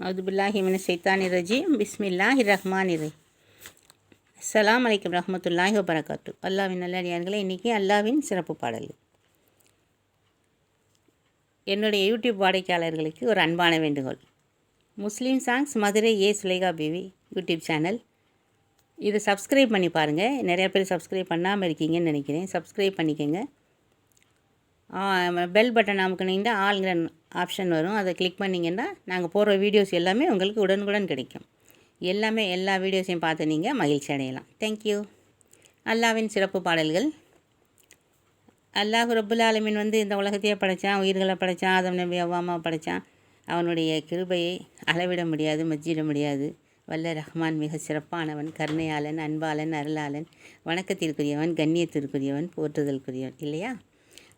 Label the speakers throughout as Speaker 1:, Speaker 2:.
Speaker 1: அவுதுபில்லாஹி மினஷ் ஷைத்தானிர் ரஜீம் பிஸ்மில்லாஹிர் ரஹ்மானிர் ரஹீம். அஸ்ஸலாமு அலைக்கும் ரஹ்மத்துல்லாஹி வபரகாத்து. அல்லாஹ்வின் நல்லடியார்களே, இன்றைக்கி அல்லாஹ்வின் சிறப்பு பாடல். என்னுடைய யூடியூப் வாடிக்கையாளர்களுக்கு ஒரு அன்பான வேண்டுகோள். Muslim songs Madurai Sulekha PV YouTube channel, இதை சப்ஸ்கிரைப் பண்ணி பாருங்கள். நிறையா பேர் சப்ஸ்கிரைப் பண்ணாமல் இருக்கீங்கன்னு நினைக்கிறேன். சப்ஸ்கிரைப் பண்ணிக்கோங்க. பெல் பட்டன் அமுக்குனீங்கன்னா ஆளுங்கிற ஆப்ஷன் வரும். அதை கிளிக் பண்ணிங்கன்னா நாங்கள் போடுற வீடியோஸ் எல்லாமே உங்களுக்கு உடனுக்குடன் கிடைக்கும். எல்லா வீடியோஸையும் பார்த்து நீங்கள் மகிழ்ச்சி அடையலாம். தேங்க்யூ. அல்லாஹ்வின் சிறப்பு பாடல்கள். அல்லாஹ் ரப்புல் ஆலமீன் இந்த உலகத்தையே படைத்தான், உயிர்களை படைத்தான், ஆதம் நபி அவ்வாமா படைத்தான். அவனுடைய கிருபையை அளவிட முடியாது, மஜ்ஜிட முடியாது. வல்ல ரஹ்மான் மிக சிறப்பானவன், கருணையாளன், அன்பாளன், அருளாளன், வணக்கத்திற்குரியவன், கண்ணியத்திற்குரியவன், போற்றுதலுக்குரியவன் இல்லையா?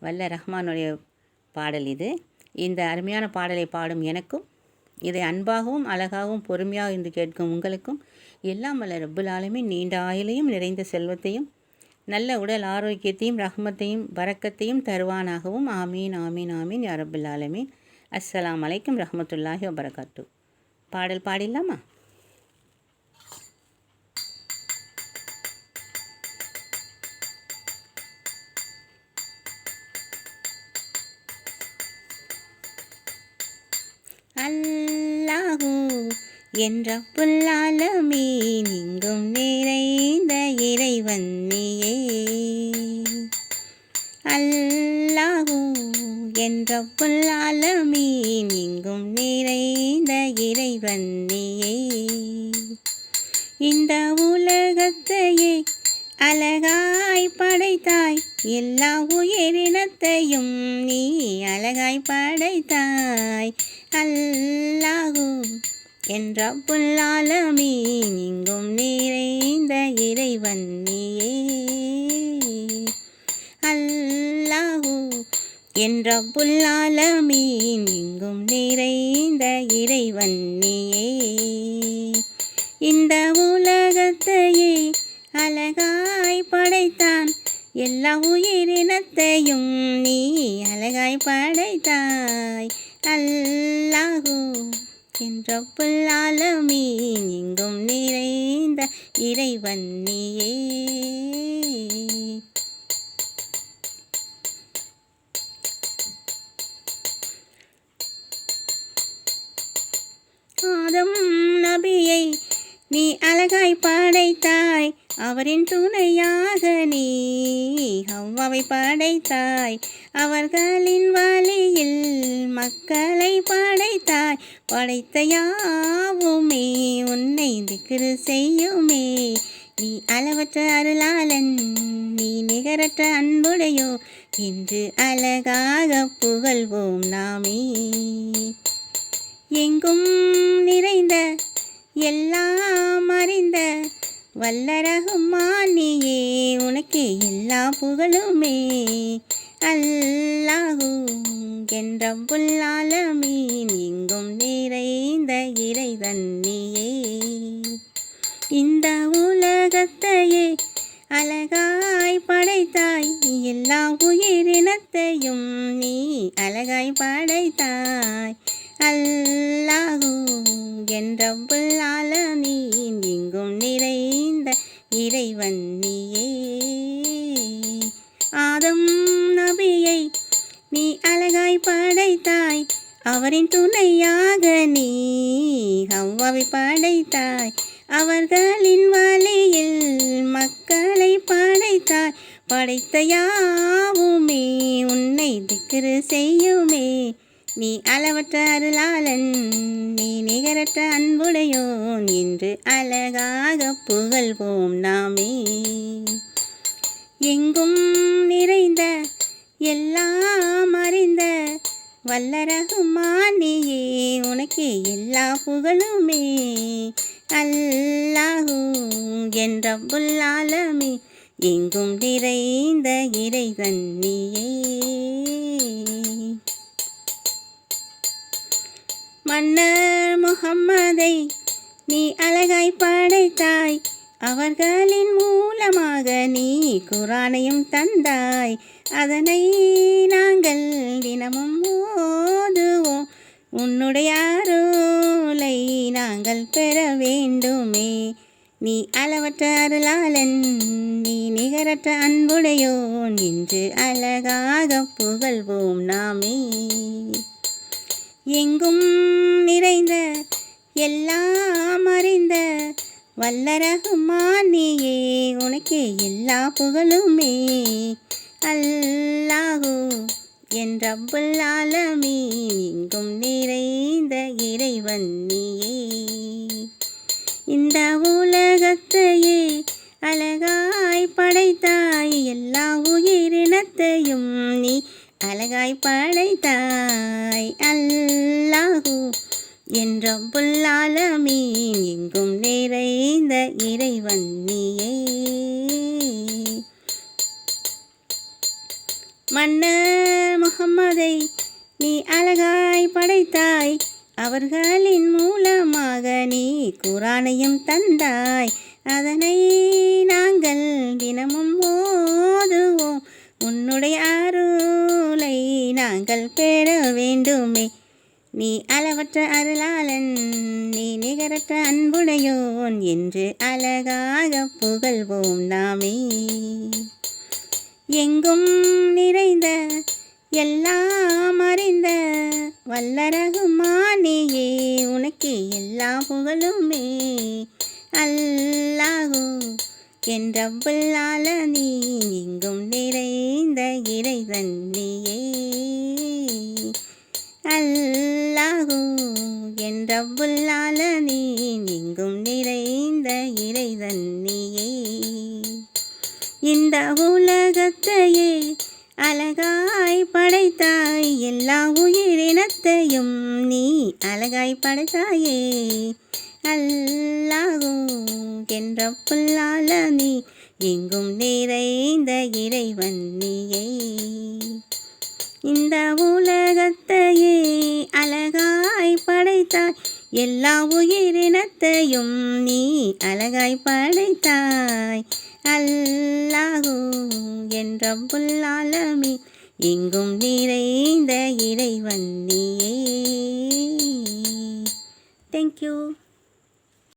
Speaker 1: வல்ல ரஹ்மானுடைய பாடல் இது. இந்த அருமையான பாடலை பாடும் எனக்கும், இதை அன்பாகவும் அழகாகவும் பொறுமையாக இருந்து கேட்கும் உங்களுக்கும் எல்லாம் வல்ல ரப்புல் ஆலமீன் நீண்ட ஆயுளையும் நிறைந்த செல்வத்தையும் நல்ல உடல் ஆரோக்கியத்தையும் ரஹ்மத்தையும் பரக்கத்தையும் தருவானாகவும். ஆமீன் ஆமீன் ஆமீன் யா ரப்புல் ஆலமீன். அஸ்ஸலாமு அலைக்கும் ரஹ்மத்துல்லாஹி வபரகாத்து. பாடல் பாடிடலாமா? அல்லாஹு என்ற புல்லாலமீன் இங்கும் நிறைந்த இறைவன் நீயே. அல்லாஹு என்ற புல்லாலமீன் இங்கும் நிறைந்த இறைவன் நீயே. இந்த உலகத்தையே அழகாய் படைத்தாய், எல்லா உயிரினத்தையும் நீ அழகாய் படைத்தாய். அல்லாஹு என்ற புல்லாலமீன் இங்கும் நிறைந்த இறைவன் நீயே. அல்லாஹு என்ற புல்லாலமீன் இங்கும் நிறைந்த இறைவன் நீயே. இந்த உலகத்தையே அழகாய் படைத்தான், எல்லா உயிரினத்தையும் நீ அழகாய் படைத்தாய். அல்லாஹு என்ற புல்லாலமீன் எங்கும் நிறைந்த இறைவன் நீயே. ஆதம் நபியை நீ அழகாய் படைத்தாய், அவரின் துணையாக நீ ஹவ்வாவை படைத்தாய். அவர்களின் வழியில் மக்களை படைத்தாய். படைத்த யாவுமே உன்னை திக்ரு செய்யுமே. நீ அளவற்ற அருளாளன், நீ நிகரற்ற அன்புடையோ என்று அழகாக புகழ்வோம் நாமே. எங்கும் நிறைந்த எல்லாம் அறிந்த வல்ல ரஹ்மான் நீயே, உனக்கு எல்லா புகழுமே. அல்லாஹு என்ற புல்லாலமீன் எங்கும் நிறைந்த இறைவன் நீயே. இந்த உலகத்தையே அழகாய் படைத்தாய், எல்லா உயிரினத்தையும் நீ அழகாய் படைத்தாய். அல்லாஹு என்ற புல்லாலமீன் எங்கும் நிறைந்த இறைவன் நீயே. ஆதம் நபியை நீ அழகாய் படைத்தாய், அவரின் துணையாக நீ ஹவ்வாவை படைத்தாய். அவர்களின் வழியில் மக்களை படைத்தாய். படைத்த யாவுமே உன்னை திக்ரு செய்யுமே. நீ அளவற்ற அருளாளன், நீ நிகரற்ற அன்புடையோன் என்று அழகாக புகழ்வோம் நாமே. எங்கும் நிறைந்த எல்லாம் அறிந்த வல்ல ரஹ்மான் நீயே, உனக்கு எல்லா புகழுமே. அல்லாஹு என்ற புல்லாலமீன் எங்கும் நிறைந்த இறைவன் நீயே. மன்னர் முஹம்மதை நீ அழகாய் படைத்தாய். அவர்களின் மூலமாக நீ குர்ஆனையும் தந்தாய். அதனை நாங்கள் தினமும் ஓதுவோம். உன்னுடைய அருளை நாங்கள் பெற வேண்டுமே. நீ அளவற்ற அருளாளன், நீ நிகரற்ற அன்புடையோன் என்று அழகாக புகழ்வோம் நாமே. எங்கும் நிறைந்த எல்லாம் அறிந்த வல்லரகுமான் நீயே, உனக்கே எல்லா புகழுமே. அல்லாஹு என் ரப்புல் ஆலமீன், எங்கும் நிறைந்த இறைவன் நீயே. இந்த உலகத்தையே அழகாய் படைத்தாய், எல்லா உயிரினத்தையும் நீ அழகாய் படைத்தாய். அல்லாஹு என் ரப்புல் ஆலமீன், எங்கும் நிறைந்த இறைவன் நீயே. மன்னர் முகம்மதை நீ அழகாய் படைத்தாய், அவர்களின் மூலமாக நீ குரானையும் தந்தாய். அதனை நாங்கள் தினமும் ஓதுவோம், உன்னுடைய அருளை நாங்கள் பெற வேண்டுமே. நீ அளவற்ற அருளாளன், நீ நிகரற்ற அன்புடையோன் என்று அழகாக புகழ்வோம் நாமே. எங்கும் நிறைந்த எல்லாம் அறிந்த வல்லரகுமான் நீயே, உனக்கு எல்லா புகழுமே. அல்லாஹு என் ரப்புல் ஆலமீன், எங்கும் நிறைந்த இறைவன் நீயே. அல்லாஹு என் ரப்புல் ஆலமீன், எங்கும் நிறைந்த இறைவன் நீயே. இந்த உலகத்தையே அழகாய் படைத்தாய், எல்லா உயிரினத்தையும் நீ அழகாய் படைத்தாயே. அல்லாஹு என் ரப்புல் ஆலமீன், எங்கும் நிறைந்த இறைவன் நீயே. இந்த உலகத்தையே அழகாய் படைத்தாய், எல்லா உயிரினத்தையும் நீ அழகாய் படைத்தாய். அல்லாஹு என் ரப்புல் ஆலமீன், எங்கும் நிறைந்த இறைவன் நீயே. தேங்க்யூ.